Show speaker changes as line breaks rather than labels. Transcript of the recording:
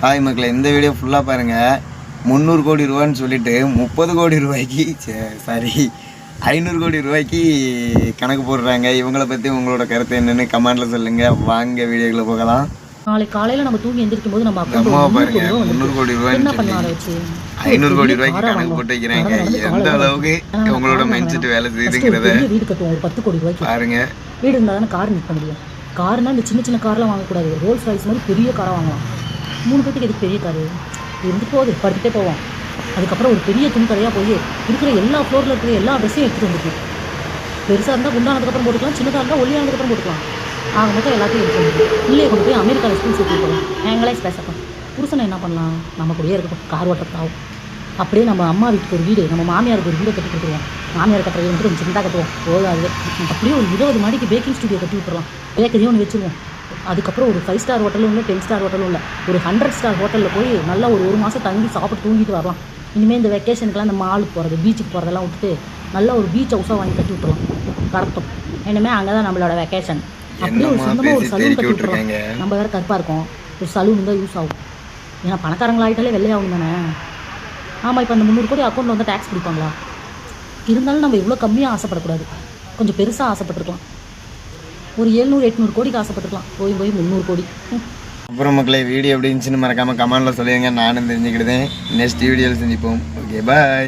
Hi மக்களே, இந்த video ஃபுல்லாக பாருங்கள். 300 கோடி ரூபான்னு சொல்லிட்டு 30 கோடி ரூபாய்க்கு சாரி 500 கோடி ரூபாய்க்கு கணக்கு போடுறாங்க. இவங்களை பற்றி உங்களோட கருத்து என்னென்னு கமெண்டில் சொல்லுங்கள். வாங்க வீடியோக்குள்ள போகலாம்.
நாளைக்கு காலையில் நம்ம தூங்கி எந்திரிக்கும் போது நம்ம
அம்மாவை பாருங்க, 300 கோடி ரூபாய்ன்னு சொல்லி 500 கோடி ரூபாய்க்கு கணக்கு போட்டு வைக்கிறாங்க. எந்த அளவுக்கு உங்களோட மைண்ட் செட் வேலை செய்யுதுங்கிறத
வீடு கட்டுவோம். ஒரு 10 கோடி ரூபாய்க்கு
பாருங்க.
வீடு இருந்தால் தானே கார் நிற்க முடியும். கார்னால் இந்த சின்ன சின்ன கார்லாம் வாங்கக்கூடாது. ரோல்ஸ் ராய்ஸ் மாதிரி பெரிய காராக வாங்கலாம். 3 பேத்துக்கு எதுக்கு பெரிய காரு? இருந்து போகுது, படுத்துகிட்டே போவோம். அதுக்கப்புறம் ஒரு பெரிய துணி கடையாக போய் இருக்கிற எல்லா ஃப்ளோரில் இருக்கிற எல்லா ட்ரெஸ்ஸையும் எடுத்துகிட்டு வந்துருக்கோம். பெருசாக இருந்தால் குண்டானதுக்கப்புறம் போட்டுக்கலாம், சின்னதாக இருந்தால் ஒல்லியானதுக்கப்புறம் போட்டுக்கலாம். ஆக மொத்தம் எல்லாத்தையும் எடுத்து வந்துருக்கோம். இல்லையே கொண்டு போய் அமெரிக்காவில் ஸ்கூல் சேர்த்து போகலாம். எங்களே பேசப்போம். புருஷனை என்ன பண்ணலாம்? நம்ம கூடயே இருக்கட்டும், கார் ஓட்டுறது ஆகும். அப்படியே நம்ம அம்மா வீட்டுக்கு ஒரு வீடு, நம்ம மாமியாருக்கு ஒரு வீடை கட்டி கொடுத்துருவோம். மாமியார் கட்டுறது வந்துட்டு கொஞ்சம் சின்னதாக கட்டுவோம். போதாது. அப்படியே ஒரு 20 மாடிக்கு பேக்கிங் ஸ்டுடியோ கட்டி விட்டுருலாம். பேக்கரியும் ஒன்று வச்சுருவோம். அதுக்கப்புறம் ஒரு 5 ஸ்டார் ஹோட்டலும் இல்லை, 10 ஸ்டார் ஹோட்டலும் இல்லை, ஒரு 100 ஸ்டார் ஹோட்டலில் போய் நல்லா ஒரு மாதம் தங்கி சாப்பிட்டு தூங்கிட்டு வரலாம். இனிமேல் இந்த வெக்கேஷனுக்குலாம் இந்த மாலுக்கு போகிறது, பீச்சுக்கு போகிறதெல்லாம் விட்டுட்டு நல்லா ஒரு பீச் ஹவுஸாக வாங்கி கட்டி விட்டுருலாம். கடத்தும். இனிமேல் அங்கே தான் நம்மளோட வெக்கேஷன். அப்படியே ஒரு சொந்தமாக ஒரு சலூன் கட்டி விட்டுருலாம். நம்ம வேறு கருப்பாக இருக்கோம், ஒரு சலூன் தான் யூஸ் ஆகும். ஏன்னா பணக்காரங்களாகிட்டாலே வெள்ளையாகும் தானே. ஆமாம், இப்போ அந்த 300 கோடி அக்கௌண்ட்டில் வந்து டேக்ஸ் பிடிப்பாங்களா? இருந்தாலும் நம்ம இவ்வளோ கம்மியாக ஆசைப்படக்கூடாது, கொஞ்சம் பெருசாக ஆசைப்பட்டுருக்கலாம். ஒரு 700-800 கோடிக்கு ஆசைப்பட்டுருக்கலாம். போய் 300 கோடி.
அப்புறம் மக்களே, வீடியோ எப்படி இருந்துச்சுன்னு மறக்காமல் கமெண்டில் சொல்லுங்கள். நானும் தெரிஞ்சுக்கிட்டேன். நெக்ஸ்ட் வீடியோவில் சந்திப்போம். ஓகே, பாய்.